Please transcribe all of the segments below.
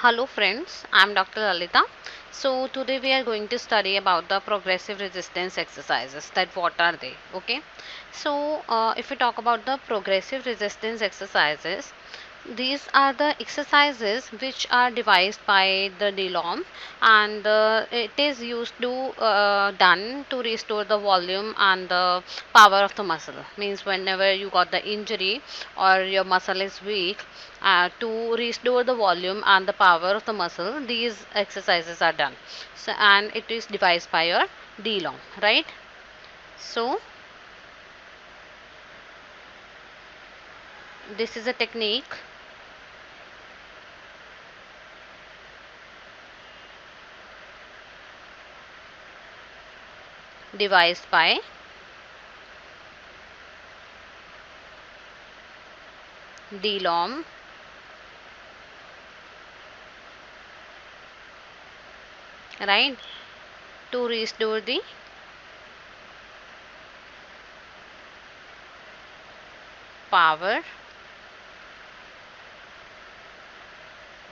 Hello friends, I am Dr. Lalita. So today we are going to study about the progressive resistance exercises. That what are they? Okay. So if we talk about the progressive resistance exercises, these are the exercises which are devised by the DLOM, and it is used to done to restore the volume and the power of the muscle. Means whenever you got the injury or your muscle is weak, to restore the volume and the power of the muscle, these exercises are done. So and it is devised by your DLOM, right? So this is a technique devised by DLOM, right, to restore the power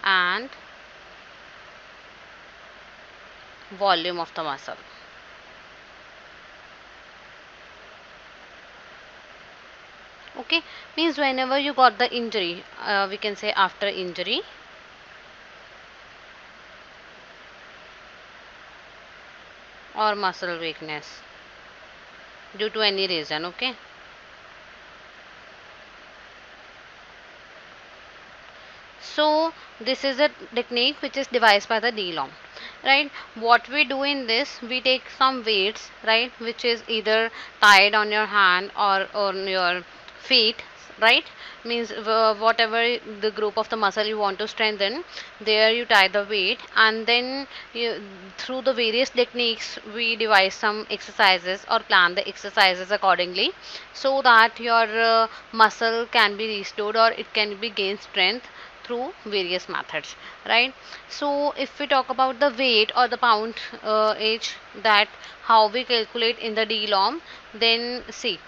and volume of the muscle. Okay, means whenever you got the injury, we can say after injury or muscle weakness due to any reason. Okay, so this is a technique which is devised by the DLOM, right? What we do in this, we take some weights, right, which is either tied on your hand or on your feet, right? Means whatever the group of the muscle you want to strengthen, there you tie the weight, and then through the various techniques we devise some exercises or plan the exercises accordingly, so that your muscle can be restored or it can be gained strength through various methods, right? So if we talk about the weight or the pound age, that how we calculate in the DLOM, then see,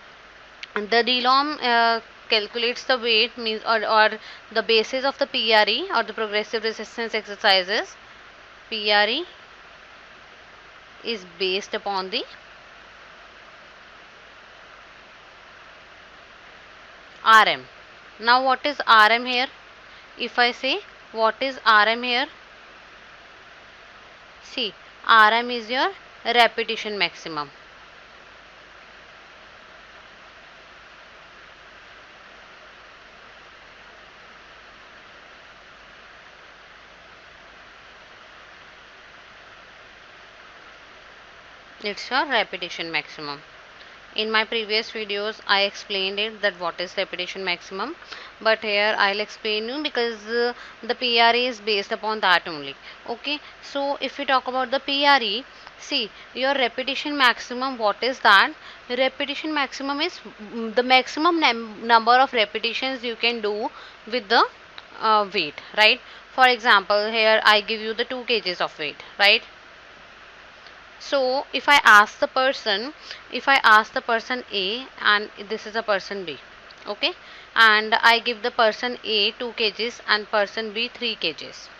the DLOM calculates the weight, means or the basis of the PRE or the progressive resistance exercises. PRE is based upon the RM. Now what is RM here? If I say what is RM here, see, RM is your repetition maximum. It's your repetition maximum. In my previous videos, I explained it that what is repetition maximum, but here I'll explain you because the PRE is based upon that only. Okay, so if we talk about the PRE, see, your repetition maximum, what is that? Repetition maximum is the maximum number of repetitions you can do with the weight, right? For example, here I give you the 2 kgs of weight, right? So if I ask the person A and this is a person B, okay, and I give the person A 2 kgs and person B 3 kgs.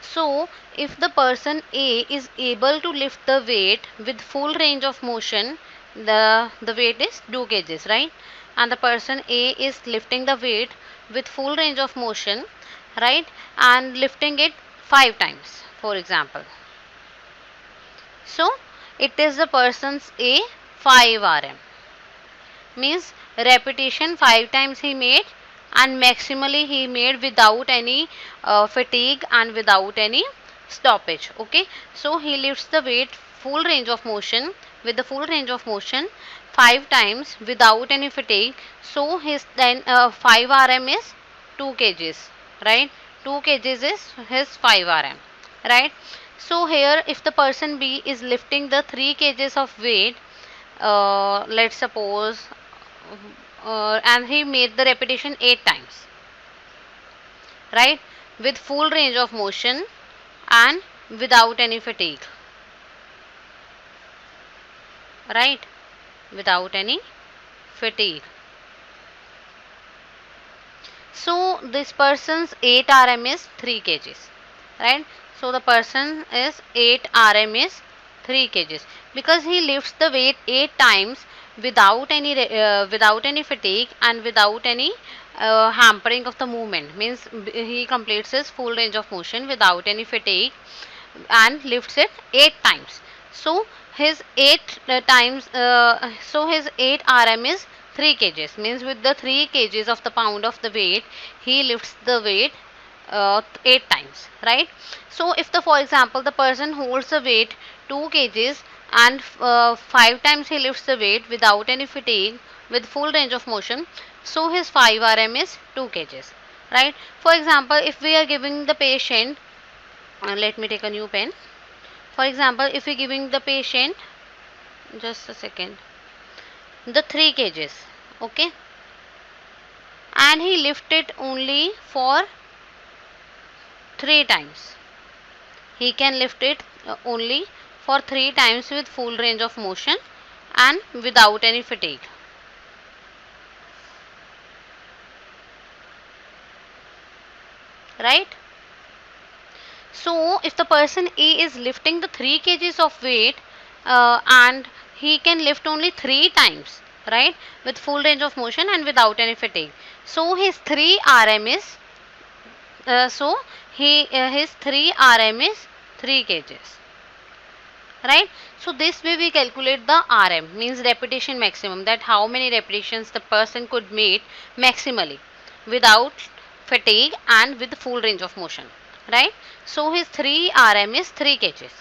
So if the person A is able to lift the weight with full range of motion, the weight is 2 kgs, right? And the person A is lifting the weight with full range of motion, right? And lifting it 5 times, for example. So it is the person's A 5 RM, means repetition 5 times he made, and maximally he made without any fatigue and without any stoppage. Okay, so he lifts the weight full range of motion, with the full range of motion 5 times without any fatigue. So his then 5 RM is 2 kgs, right? 2 kgs is his 5 RM, right? So here if the person B is lifting the 3 kgs of weight, let's suppose, and he made the repetition 8 times, right, with full range of motion and without any fatigue, right, without any fatigue. So this person's 8 rm is 3 kgs, right? So the person is 8 rm is 3 kgs because he lifts the weight 8 times without any fatigue and without any hampering of the movement. Means he completes his full range of motion without any fatigue and lifts it 8 times. So his 8 his 8 rm is 3 kgs, means with the 3 kgs of the pound of the weight he lifts the weight 8 times, right? So if the for example the person holds the weight 2 kgs and 5 times he lifts the weight without any fatigue with full range of motion, so his 5 rm is 2 kgs, right? For example, if we are giving the patient let me take a new pen. For example, if we giving the patient, just a second, the 3 kgs, okay, and he lifted only for 3 times. He can lift it only for 3 times with full range of motion and without any fatigue, right? So if the person A is lifting the 3 kgs of weight and he can lift only 3 times, right, with full range of motion and without any fatigue. So his 3 rm is his 3 rm is 3 kgs, right? So this way we calculate the rm, means repetition maximum, that how many repetitions the person could make maximally without fatigue and with full range of motion, right? So his 3 rm is 3 kgs,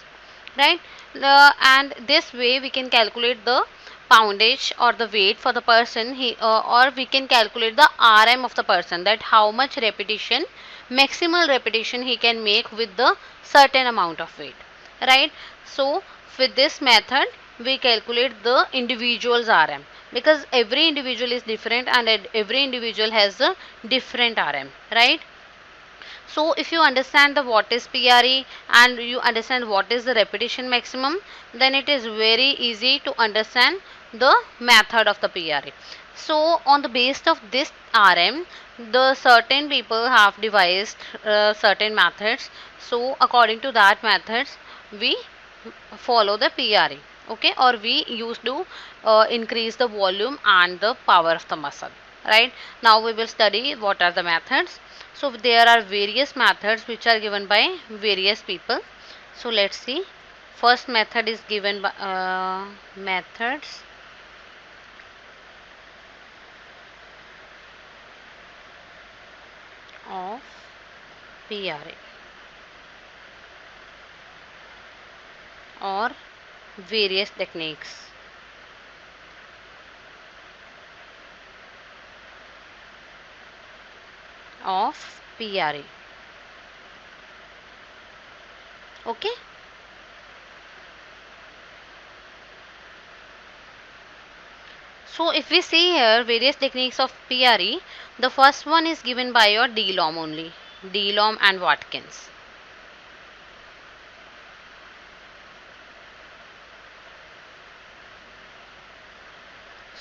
right? And this way we can calculate the poundage or the weight for the person, or we can calculate the rm of the person, that how much repetition, maximal repetition he can make with the certain amount of weight, right? So with this method we calculate the individual's rm, because every individual is different and every individual has a different rm, right? So if you understand the what is PRE and you understand what is the repetition maximum, then it is very easy to understand the method of the PRE. So on the basis of this RM, the certain people have devised certain methods. So according to that methods, we follow the PRE, okay, or we used to increase the volume and the power of the muscle, right? Now we will study what are the methods. So there are various methods which are given by various people. So let's see. First method is given by methods of PRA or various techniques. Of PRA, okay. So if we see here various techniques of PRE, the first one is given by your DLOM only, DLOM and Watkins.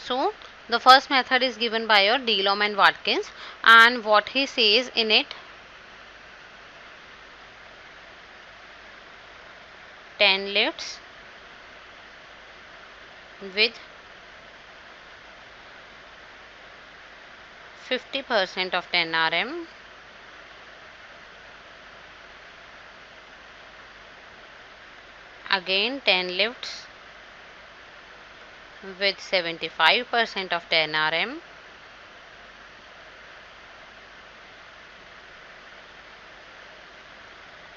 So the first method is given by your DLOM and Watkins, and what he says in it, 10 lifts with 50% of 10 RM, again 10 lifts with 75% of 10 RM,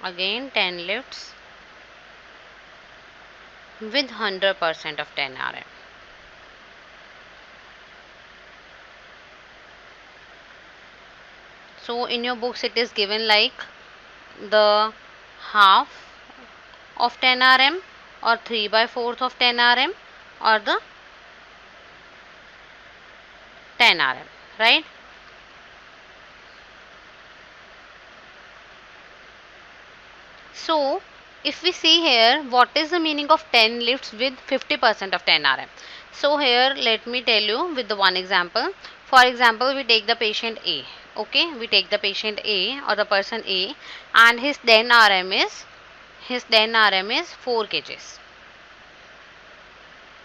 again 10 lifts with 100% of 10 RM. So in your books it is given like the half of 10 RM or 3/4 of 10 RM or the 10 RM, right? So if we see here what is the meaning of 10 lifts with 50% of 10 RM. So here let me tell you with the one example. For example, we take the patient A, Okay, we take the patient A or the person A, and his then RM is 4 kgs.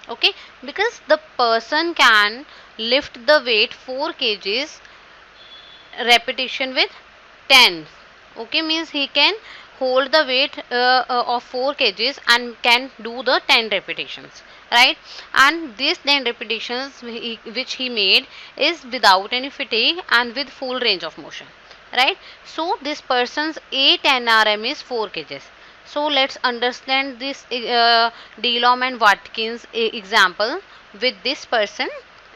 Okay, because the person can lift the weight 4 kgs repetition with 10. Okay, means he can hold the weight of 4 kgs and can do the 10 repetitions, right? And these 10 repetitions which he made is without any fatigue and with full range of motion, right? So this person's A10RM is 4 kgs. So let's understand this Delom and Watkins example with this person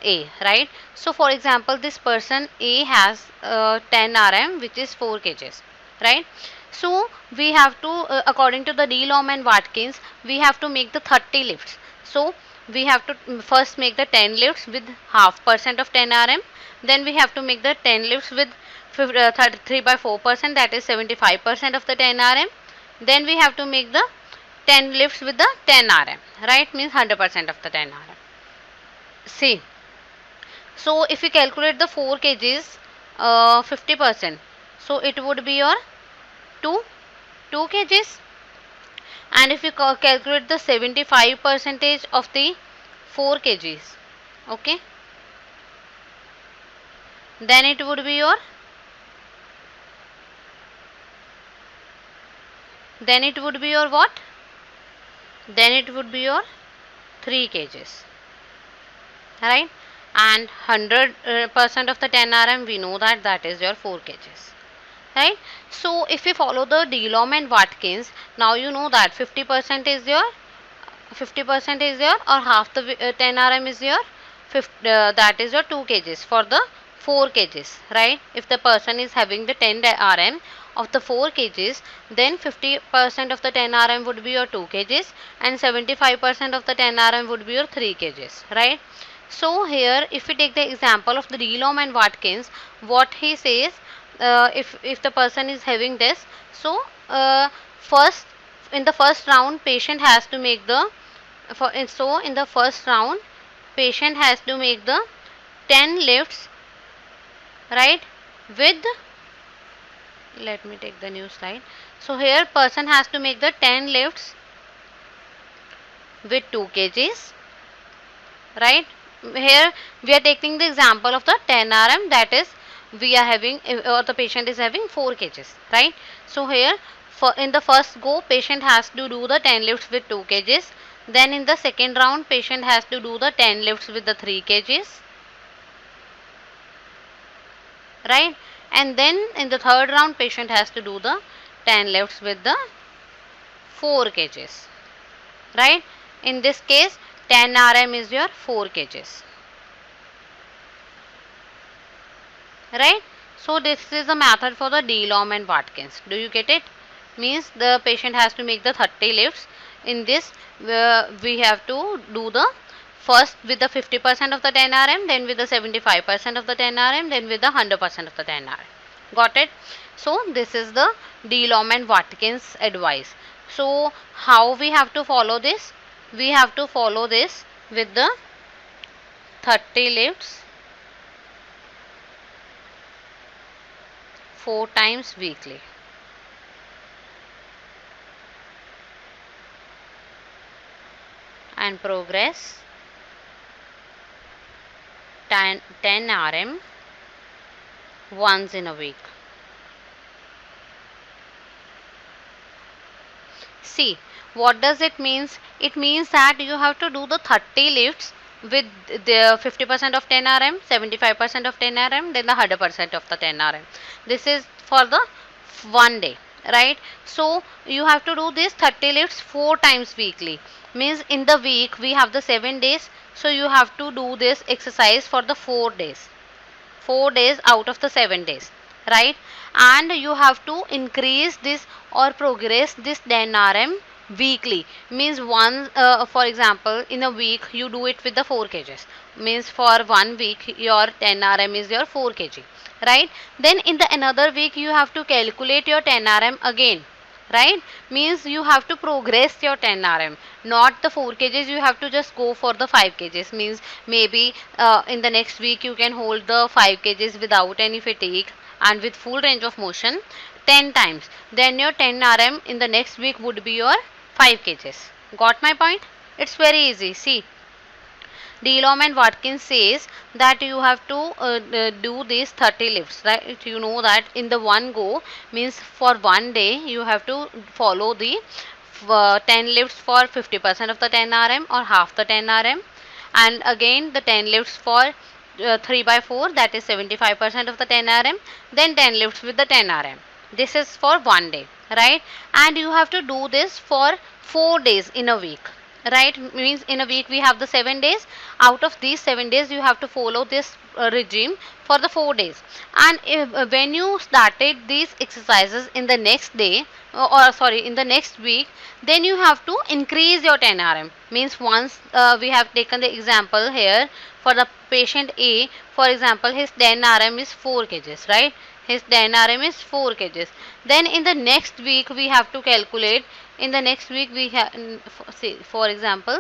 A, right? So for example, this person A has 10 RM, which is 4 kgs, right? So we have to, according to the Delom and Watkins, we have to make the 30 lifts. So we have to first make the 10 lifts with half percent of 10 RM. Then we have to make the 10 lifts with 33 by 4%, that is 75% of the 10 RM. Then we have to make the 10 lifts with the 10 RM, right? Means 100% of the 10 RM. See, so if we calculate the 4 kgs 50%, so it would be your 2 kgs. And if we calculate the 75 percentage of the 4 kgs, okay, then it would be your what? Then it would be your 3 kgs, right? And 100% of the 10 RM, we know that that is your 4 kgs, right? So if we follow the Delom and Watkins, now you know that 50% is your or half the 10 RM is your that is your 2 kgs for the 4 kgs, right? If the person is having the 10 RM of the 4 kgs, then 50% of the 10 RM would be your 2 kgs and 75% of the 10 RM would be your 3 kgs, right? So here if we take the example of the Delom and Watkins, what he says, if the person is having this, so first in the first round patient has to make the so in the first round patient has to make the 10 lifts, right, with, let me take the new slide. So here person has to make the 10 lifts with 2 kgs, right? Here we are taking the example of the 10 RM, that is we are having or the patient is having 4 kgs, right? So here for in the first go patient has to do the 10 lifts with 2 kgs. Then in the second round patient has to do the 10 lifts with the 3 kgs, right? And then in the third round patient has to do the 10 lifts with the 4 kgs, right? In this case 10 RM is your 4 kgs, right? So this is the method for the Delom and Watkins. Do you get it? Means the patient has to make the 30 lifts. In this we have to do the first with the 50% of the 10 RM, then with the 75% of the 10 RM, then with the 100% of the 10 RM. Got it? So this is the Delom and Watkins advice. So how we have to follow this? We have to follow this with the 30 lifts 4 times weekly. And progress 10 RM once in a week. See, what does it means? It means that you have to do the 30 lifts with the 50% of 10 RM, 75% of 10 RM, then the 100% of the 10 RM. This is for the one day, right? So you have to do this 30 lifts 4 times weekly. Means in the week we have the 7 days, so you have to do this exercise for the 4 days. 4 days out of the 7 days, right? And you have to increase this or progress this 10 RM weekly. Means one for example in a week you do it with the 4 kgs, means for 1 week your 10 RM is your 4 kg, right? Then in the another week you have to calculate your 10 RM again, right? Means you have to progress your 10 RM, not the 4 kgs. You have to just go for the 5 kgs. Means maybe in the next week you can hold the 5 kgs without any fatigue, and with full range of motion 10 times, then your 10 rm in the next week would be your 5 kgs. Got my point? It's very easy. See, DeLong and Watkins says that you have to do these 30 lifts, right? You know that in the one go means for one day you have to follow the 10 lifts for 50% of the 10 rm or half the 10 rm, and again the 10 lifts for 3 by 4, that is 75% of the 10 rm, then 10 lifts with the 10 rm. This is for one day, right? And you have to do this for 4 days in a week, right? Means in a week we have the 7 days. Out of these 7 days you have to follow this regime for the 4 days. And if, when you started these exercises in the next day, or sorry, in the next week, then you have to increase your 10 rm. Means once we have taken the example here for the patient A, for example, his 10 rm is 4 kgs, right? His 10 rm is 4 kgs. Then in the next week we have to calculate. In the next week we have, see, for example,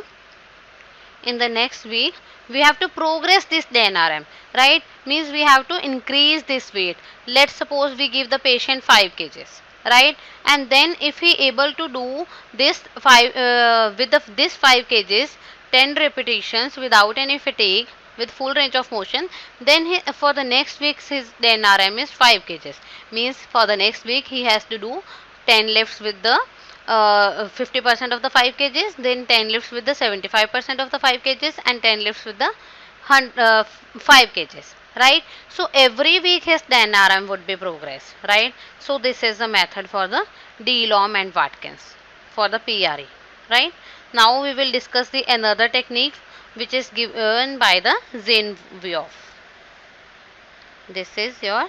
in the next week we have to progress this 10 rm, right? Means we have to increase this weight. Let's suppose we give the patient 5 kgs, right? And then if he able to do this 5 with this 5 kgs 10 repetitions without any fatigue, with full range of motion, then for the next week his 10 rm is 5 kgs. Means for the next week he has to do 10 lifts with the 50% of the 5 kgs, then 10 lifts with the 75% of the 5 kgs, and 10 lifts with the 5 kgs, right? So every week his 10 rm would be progress, right? So this is the method for the DeLong and Watkins for the PRE, right? Now we will discuss the another technique which is given by the Zinoviev. This is your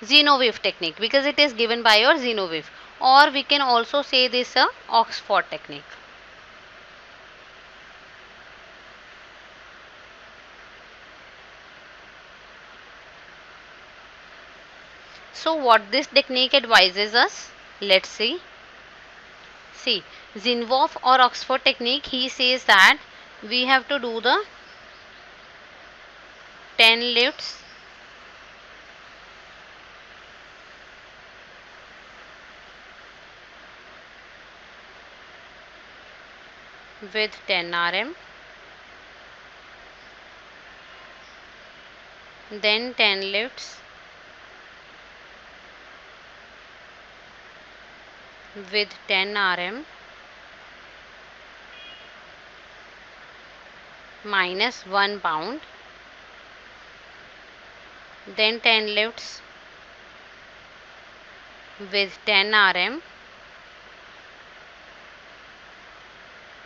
Zinoviev technique, because it is given by your Zinoviev, or we can also say this a Oxford technique. So what this technique advises us, let's see. See, Zinoviev or Oxford technique, he says that we have to do the 10 lifts with 10 rm, then 10 lifts with 10 rm minus 1 pound, then 10 lifts with 10 rm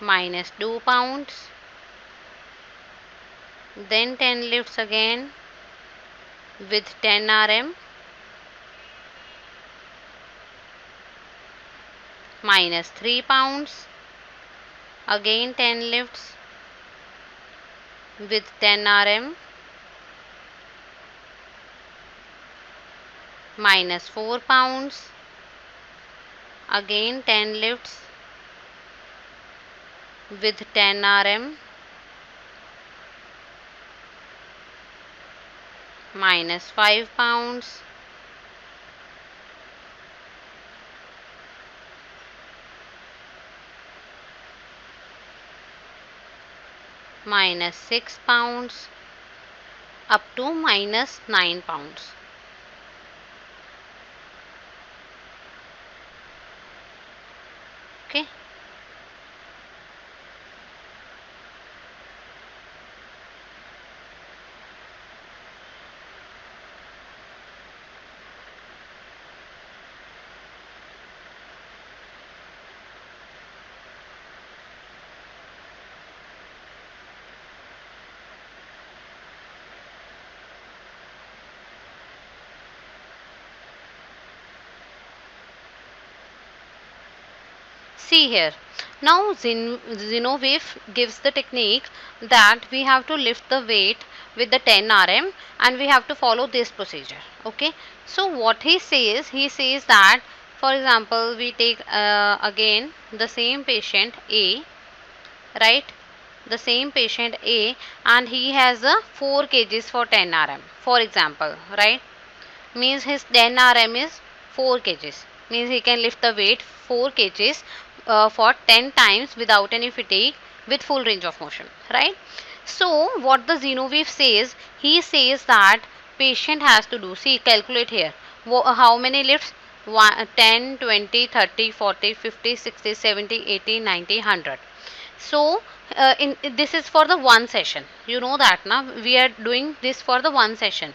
minus 2 pounds, then 10 lifts again with 10 rm minus 3 pounds, again 10 lifts with 10 rm minus 4 pounds, again 10 lifts with 10 rm minus 5 pounds, minus 6 pounds, up to minus 9 pounds. Okay. See here, now Zinoviev gives the technique that we have to lift the weight with the 10 rm and we have to follow this procedure. Okay, so what he says that, for example, we take again the same patient A, right? The same patient A, and he has a 4 kgs for 10 rm, for example, right? Means his 10 rm is 4 kgs, means he can lift the weight 4 kgs for 10 times without any fatigue with full range of motion, right? So what the Xenoweave says, he says that patient has to do, see, calculate here, how many lifts, 10, 20, 30, 40, 50, 60, 70, 80, 90, 100. So in this is for the one session, you know that now we are doing this for the one session.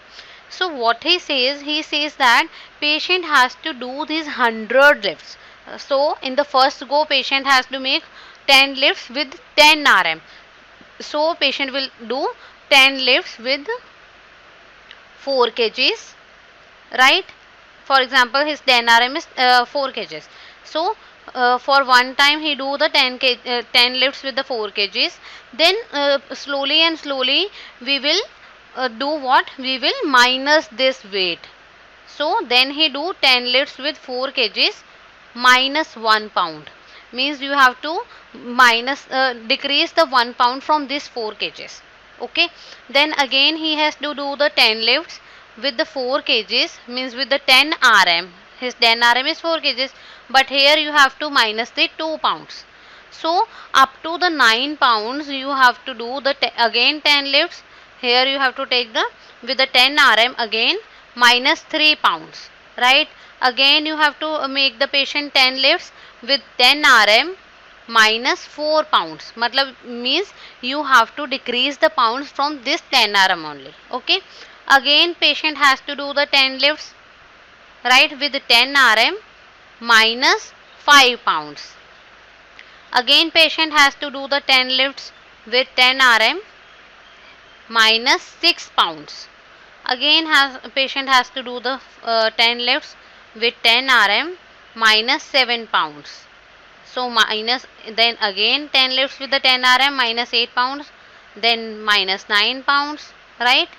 So what he says that patient has to do these 100 lifts. So in the first go patient has to make 10 lifts with 10 rm. So patient will do 10 lifts with 4 kgs, right? For example, his 10 rm is 4 kgs. So for one time he do the 10 lifts with the 4 kgs. Then slowly and slowly we will do what? We will minus this weight. So then he do 10 lifts with 4 kgs minus 1 pound. Means you have to minus decrease the 1 pound from this 4 kgs. Okay. Then again he has to do the 10 lifts with the 4 kgs, means with the 10 rm. His 10 rm is 4 kgs, but here you have to minus the 2 pounds. So up to the 9 pounds you have to do the again 10 lifts. Here you have to take the with the 10 rm again minus 3 pounds, right? Again you have to make the patient 10 lifts with 10 rm minus 4 pounds. Matlab means you have to decrease the pounds from this 10 rm only. Okay. Again patient has to do the 10 lifts, right, with 10 rm minus 5 pounds. Again patient has to do the 10 lifts with 10 rm minus 6 pounds. Again patient has to do the 10 lifts with 10 rm minus 7 pounds. So minus, then again 10 lifts with the 10 rm minus 8 pounds, then minus 9 pounds, right?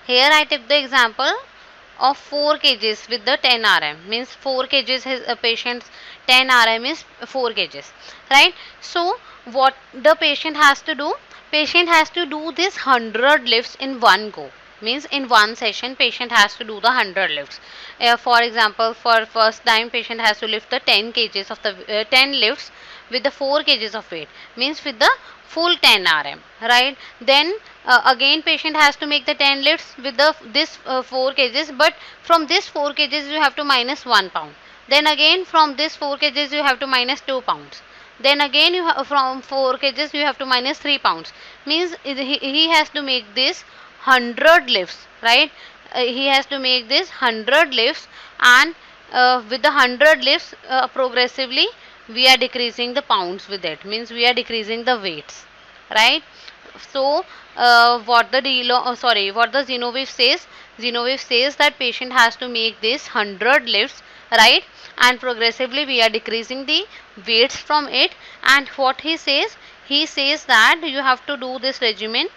Here I took the example of 4 kgs with the 10 rm, means 4 kgs his patient's 10 rm is 4 kgs, right? So what the patient has to do, patient has to do this 100 lifts in one go, means in one session patient has to do the 100 lifts. For example, for first time patient has to lift the 10 kgs of the 10 lifts with the 4 kgs of weight, means with the full 10 rm, right? Then again patient has to make the 10 lifts with the this 4 kgs, but from this 4 kgs you have to minus 1 pound. Then again from this 4 kgs you have to minus 2 pounds. Then again you from 4 kgs you have to minus 3 pounds. Means he has to make this 100 lifts, right? He has to make this 100 lifts, and with the 100 lifts progressively we are decreasing the pounds with it, means we are decreasing the weights, right? So what the what the Xenoweave says that patient has to make this 100 lifts, right? And progressively we are decreasing the weights from it. And what he says that you have to do this regimen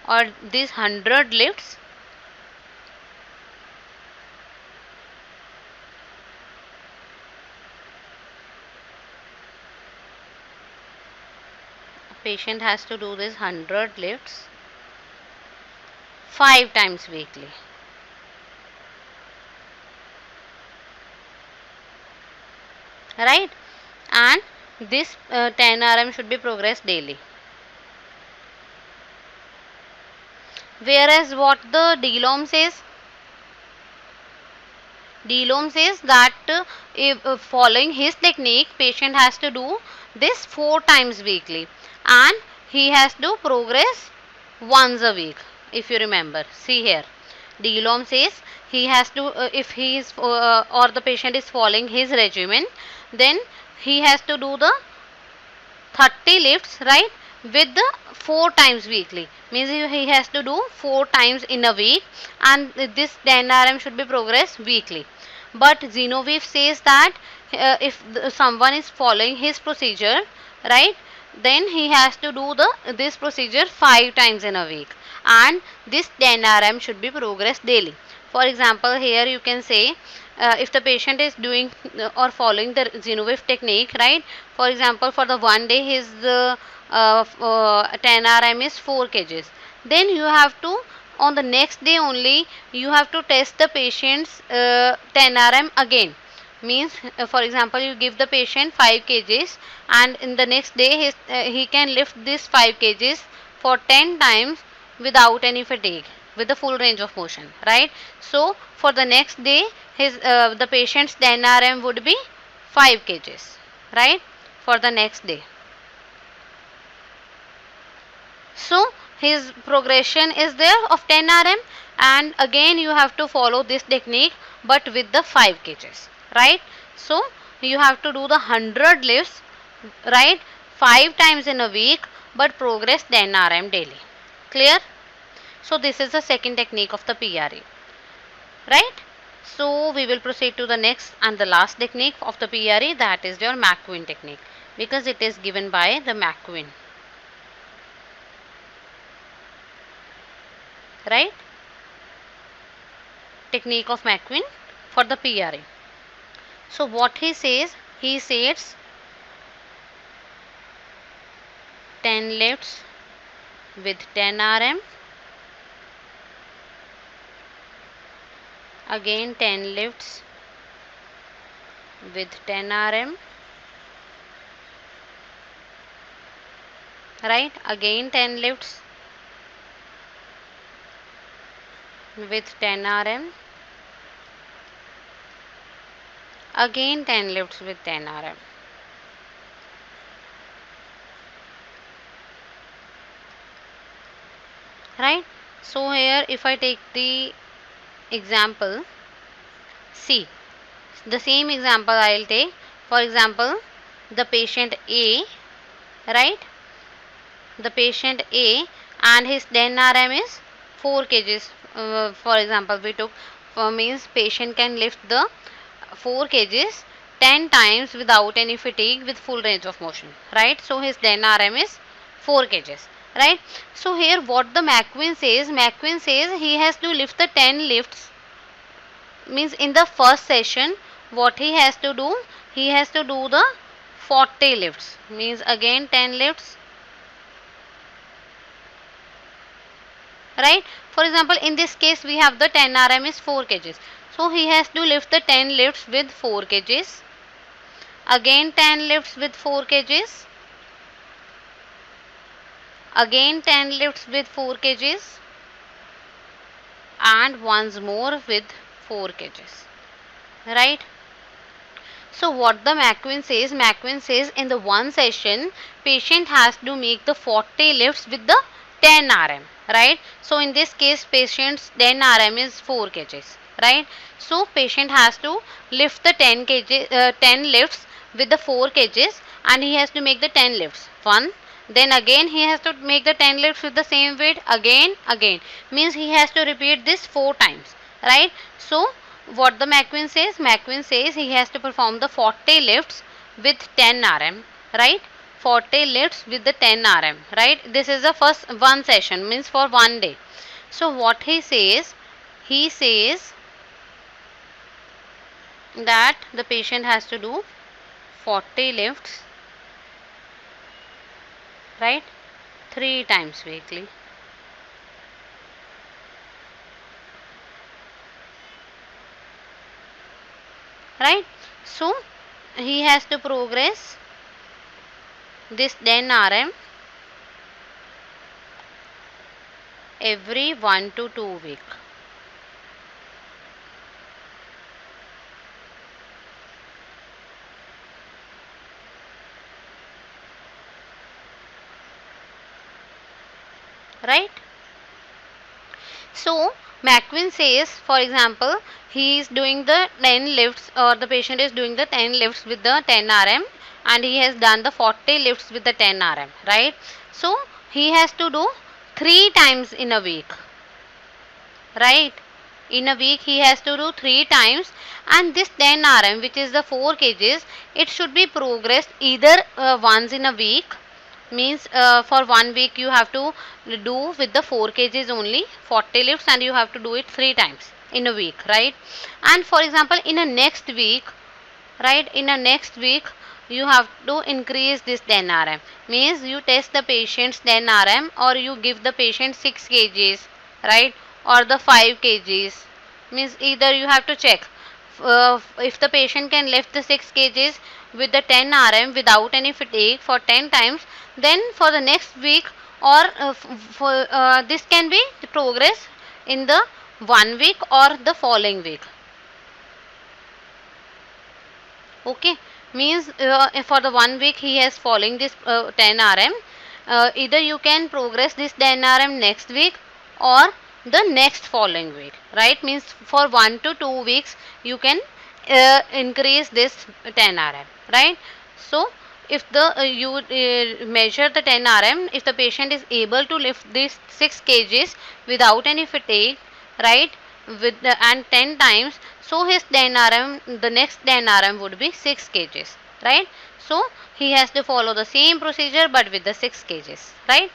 or these 100 lifts patient has to do this 100 lifts 5 times weekly, right? And this 10 rm should be progressed daily. Whereas what the DLOM says, that if following his technique patient has to do this 4 times weekly, and he has to progress once a week. If you remember, see here, DLOM says he has to if he is or the patient is following his regimen, then he has to do the 30 lifts, right, with the 4 times weekly, means he has to do 4 times in a week, and this 10 rm should be progressed weekly. But Xenoweave says that if someone is following his procedure, right, then he has to do this procedure 5 times in a week, and this 10 rm should be progressed daily. For example, here you can say if the patient is doing or following the Zinowave technique, right? For example, for the one day his 10 RM is 4 kgs. Then you have to, on the next day only, you have to test the patient's 10 RM again. Means, for example, you give the patient 5 kgs, and in the next day he can lift this 5 kgs for 10 times without any fatigue, with the full range of motion, right? So for the next day his the patient's 10 RM would be 5 kgs, right, for the next day. So his progression is there of 10 RM, and again you have to follow this technique but with the 5 kgs, right? So you have to do the 100 lifts, right, 5 times in a week, but progress 10 RM daily. Clear? So this is the second technique of the PRE, right? So we will proceed to the next and the last technique of the PRE, that is your McQueen technique, because it is given by the McQueen, right? Technique of McQueen for the PRE. So what he says 10 lifts with 10 RM, again 10 lifts with 10 RM, right, again 10 lifts with 10 RM, again 10 lifts with 10 RM. Right? So here if I take the example, see, the same example I will take. For example, the patient A, right? The patient A, and his 10 RM is 4 kgs. For example, we took means patient can lift the 4 kgs 10 times without any fatigue with full range of motion, right? So his 10 RM is 4 kgs, right? So here what the McQueen says he has to lift the 10 lifts, means in the first session what he has to do, he has to do the 40 lifts, means again 10 lifts, right? For example, in this case we have the 10 RM is 4 kgs, so he has to lift the 10 lifts with 4 kgs, again 10 lifts with 4 kgs, again 10 lifts with 4 kgs, and once more with 4 kgs, right? So what the McQueen says in the one session patient has to make the 40 lifts with the 10 RM, right? So in this case patient's 10 RM is 4 kgs, right? So patient has to lift the 10 lifts with the 4 kgs, and he has to make the 10 lifts. One, then again he has to make the 10 lifts with the same weight again, means he has to repeat this 4 times, right? So what the McQueen says he has to perform the 40 lifts with 10 RM, right? 40 lifts with the 10 RM, right? This is the first one session, means for one day. So what he says that the patient has to do 40 lifts, right, 3 times weekly, right? So he has to progress this 10 RM every 1 to 2 week, right? So McQueen says, for example, he is doing the 10 lifts, or the patient is doing the 10 lifts with the 10 RM, and he has done the 40 lifts with the 10 RM, right? So he has to do 3 times in a week, right? In a week he has to do 3 times, and this 10 RM, which is the 4 kgs, it should be progressed either once in a week, means for 1 week you have to do with the 4 kgs only 40 lifts, and you have to do it 3 times, in a week, right? And for example, in a next week, right, in a next week you have to increase this 10 rm, means you test the patient's 10 rm, or you give the patient 6 kgs, right, or the 5 kgs, means either you have to check if the patient can lift the 6 kgs with the 10 rm without any fatigue for 10 times, then for the next week, or for this can be progress in the 1 week or the following week. Okay, means for the 1 week he has following this 10 rm. Either you can progress this 10 rm next week or the next following week, right? Means for 1 to 2 weeks you can increase this 10 rm, right? So if the you measure the 10 rm, if the patient is able to lift this 6 kgs without any fatigue, right, with the, and 10 times, so his 10 rm, the next 10 rm would be 6 kgs, right? So he has to follow the same procedure but with the 6 kgs, right?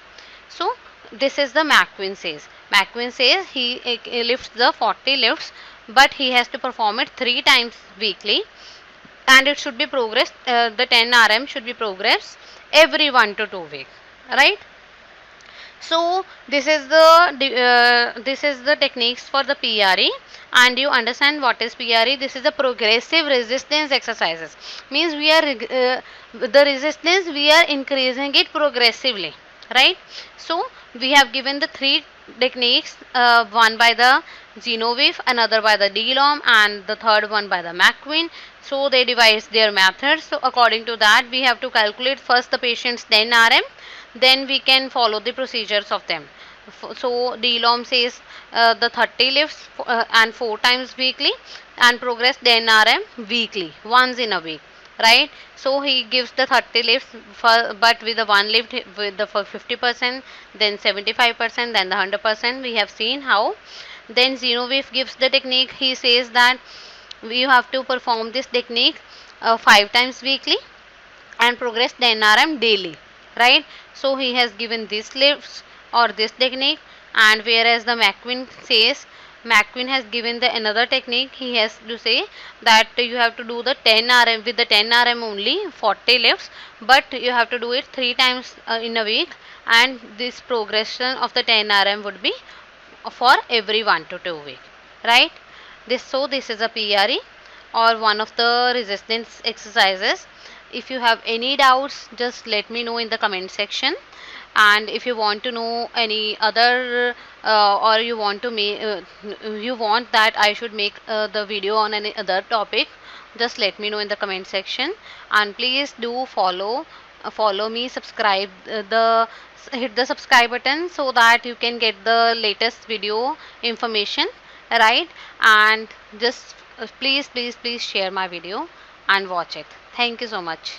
So this is the McQueen says. McQueen says he lifts the 40 lifts, but he has to perform it 3 times weekly, and it should be progressed. The 10 rm should be progressed every 1 to 2 weeks, right? So this is the techniques for the PRE, and you understand what is PRE. This is the progressive resistance exercises. Means we are the resistance we are increasing it progressively, right? So we have given the three techniques, one by the Genovese, another by the DLOM, and the third one by the McQueen. So they devise their methods. So according to that, we have to calculate first the patient's 10 rm, then we can follow the procedures of them. So DLOM says the 30 lifts and 4 times weekly, and progress 10 rm weekly, once in a week, right? So he gives the 30 lifts for, but with the one lift with the for 50%, then 75%, then the 100%. We have seen how. Then Genovese gives the technique. He says that you have to perform this technique 5 times weekly and progress 10 rm daily, right? So he has given this lifts or this technique, and whereas the McQueen says, McQueen has given the another technique. He has to say that you have to do the 10 rm with the 10 rm only 40 lifts, but you have to do it 3 times in a week, and this progression of the 10 rm would be for every 1 to 2 week, right? This is a PRE, or one of the resistance exercises. If you have any doubts, just let me know in the comment section. And if you want to know any other or you want to make you want that I should make the video on any other topic, just let me know in the comment section. And please do follow me, subscribe the hit the subscribe button so that you can get the latest video information, right? And just please share my video and watch it. Thank you so much.